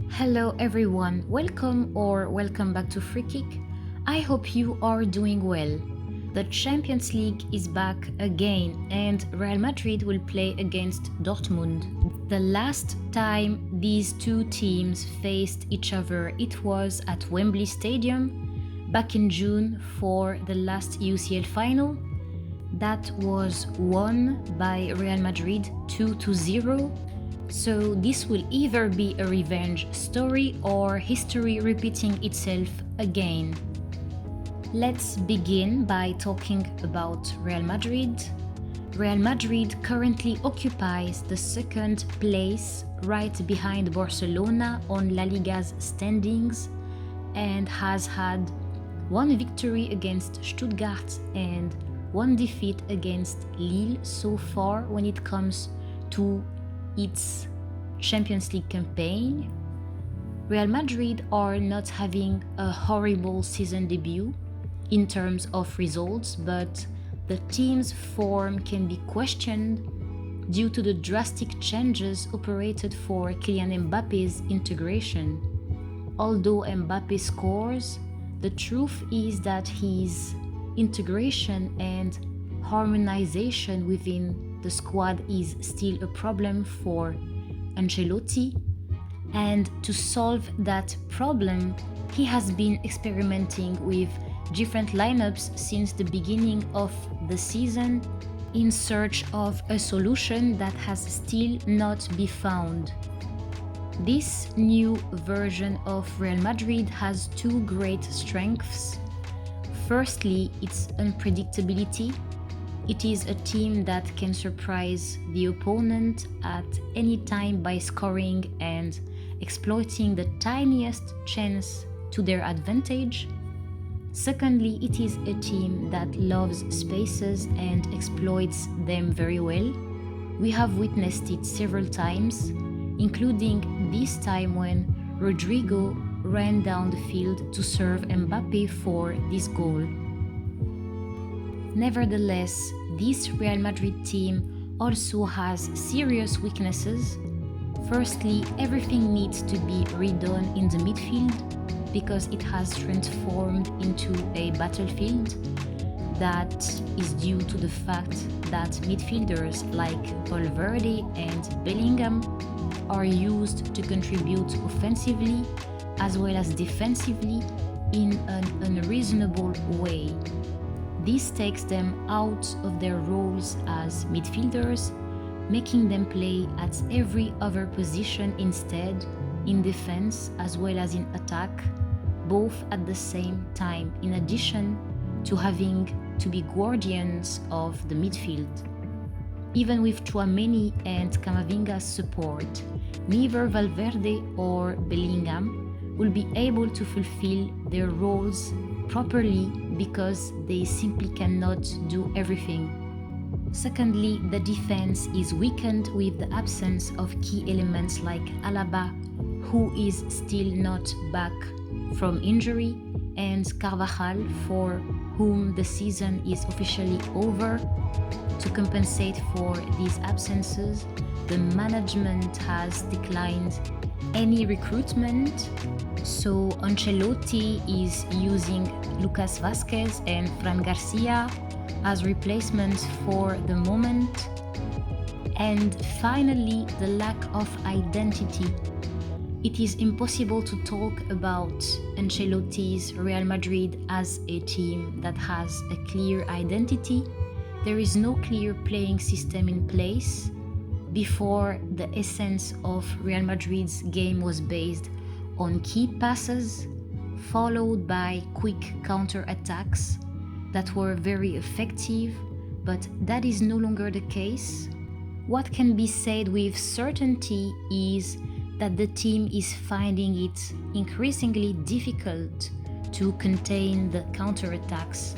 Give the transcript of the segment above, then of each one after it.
Hello everyone, welcome back to Free Kick. I hope you are doing well. The Champions League is back again and Real Madrid will play against Dortmund. The last time these two teams faced each other, it was at Wembley Stadium back in June for the last UCL final. That was won by Real Madrid 2-0. So this will either be a revenge story or history repeating itself again. Let's begin by talking about Real Madrid. Real Madrid currently occupies the second place right behind Barcelona on La Liga's standings and has had one victory against Stuttgart and one defeat against Lille so far when it comes to its Champions League campaign. Real Madrid are not having a horrible season debut in terms of results, but the team's form can be questioned due to the drastic changes operated for Kylian Mbappe's integration. Although Mbappe scores, the truth is that his integration and harmonization within the squad is still a problem for Ancelotti, and to solve that problem, he has been experimenting with different lineups since the beginning of the season in search of a solution that has still not been found. This new version of Real Madrid has two great strengths. Firstly, its unpredictability. It is a team that can surprise the opponent at any time by scoring and exploiting the tiniest chance to their advantage. Secondly, it is a team that loves spaces and exploits them very well. We have witnessed it several times, including this time when Rodrigo ran down the field to serve Mbappe for this goal. Nevertheless, this Real Madrid team also has serious weaknesses. Firstly, everything needs to be redone in the midfield because it has transformed into a battlefield. That is due to the fact that midfielders like Valverde and Bellingham are used to contribute offensively as well as defensively in an unreasonable way. This takes them out of their roles as midfielders, making them play at every other position instead, in defense as well as in attack, both at the same time, in addition to having to be guardians of the midfield. Even with Tchouaméni and Camavinga's support, neither Valverde or Bellingham will be able to fulfill their roles properly because they simply cannot do everything. Secondly, the defense is weakened with the absence of key elements like Alaba, who is still not back from injury, and Carvajal, for whom the season is officially over. To compensate for these absences, the management has declined any recruitment, so Ancelotti is using Lucas Vázquez and Fran Garcia as replacements for the moment. And finally, the lack of identity. It is impossible to talk about Ancelotti's Real Madrid as a team that has a clear identity. There is no clear playing system in place. Before, the essence of Real Madrid's game was based on key passes, followed by quick counter-attacks that were very effective, but that is no longer the case. What can be said with certainty is that the team is finding it increasingly difficult to contain the counter-attacks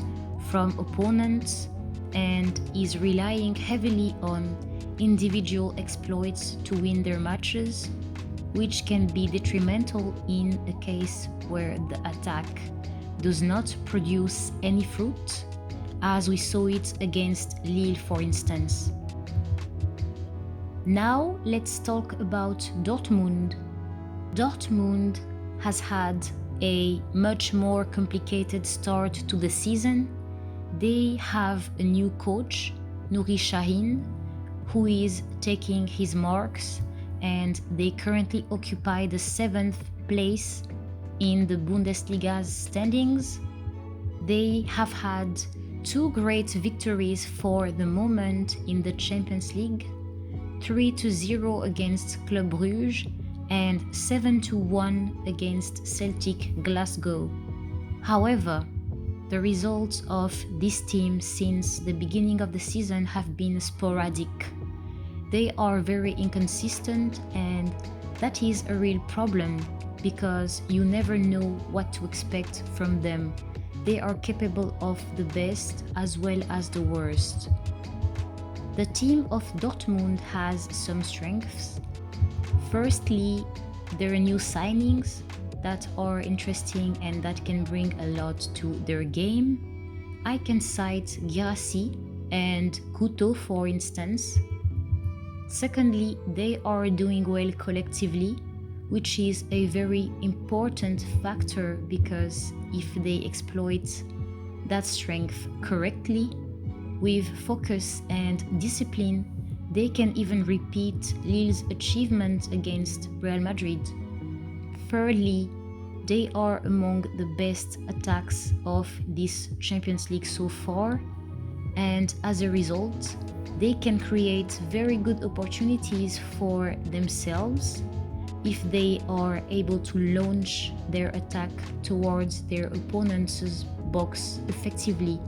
from opponents and is relying heavily on individual exploits to win their matches, which can be detrimental in a case where the attack does not produce any fruit, as we saw it against Lille, for instance. Now let's talk about Dortmund. Dortmund has had a much more complicated start to the season. They have a new coach, Nouri Sahin, who is taking his marks, and they currently occupy the 7th place in the Bundesliga's standings. They have had 2 great victories for the moment in the Champions League, 3-0 against Club Brugge and 7-1 against Celtic Glasgow. However, the results of this team since the beginning of the season have been sporadic. They are very inconsistent, and that is a real problem because you never know what to expect from them. They are capable of the best as well as the worst. The team of Dortmund has some strengths. Firstly, there are new signings that are interesting and that can bring a lot to their game. I can cite Guirassy and Couto, for instance. Secondly, they are doing well collectively, which is a very important factor because if they exploit that strength correctly, with focus and discipline, they can even repeat Lille's achievement against Real Madrid. Thirdly, they are among the best attacks of this Champions League so far, and as a result, they can create very good opportunities for themselves if they are able to launch their attack towards their opponent's box effectively.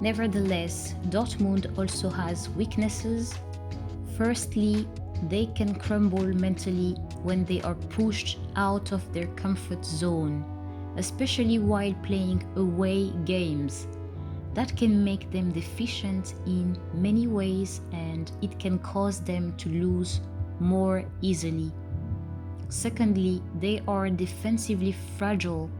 Nevertheless, Dortmund also has weaknesses. Firstly, they can crumble mentally when they are pushed out of their comfort zone, especially while playing away games. That can make them deficient in many ways, and it can cause them to lose more easily. Secondly, they are defensively fragile.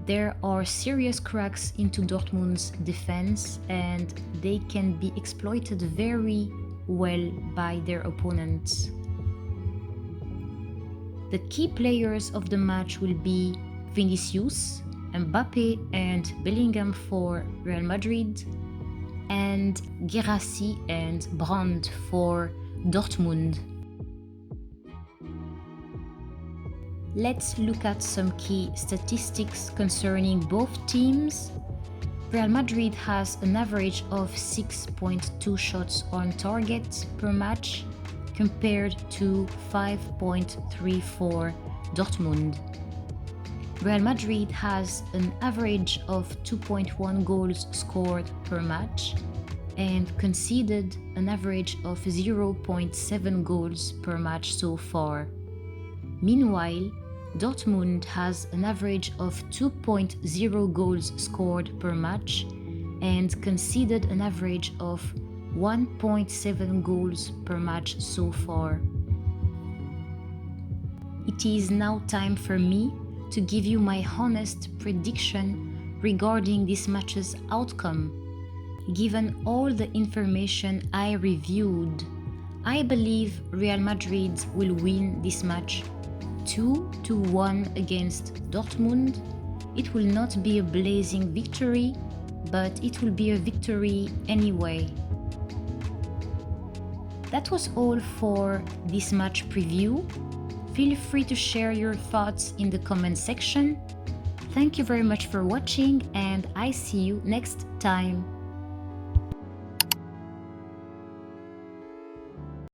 There are serious cracks into Dortmund's defense, and they can be exploited very well by their opponents. The key players of the match will be Vinicius, Mbappe and Bellingham for Real Madrid, and Guirassy and Brandt for Dortmund. Let's look at some key statistics concerning both teams. Real Madrid has an average of 6.2 shots on target per match compared to 5.34 Dortmund. Real Madrid has an average of 2.1 goals scored per match and conceded an average of 0.7 goals per match so far. Meanwhile, Dortmund has an average of 2.0 goals scored per match and conceded an average of 1.7 goals per match so far. It is now time for me to give you my honest prediction regarding this match's outcome. Given all the information I reviewed, I believe Real Madrid will win this match 2-1 against Dortmund. It will not be a blazing victory, but it will be a victory anyway. That was all for this match preview. Feel free to share your thoughts in the comment section. Thank you very much for watching, and I see you next time.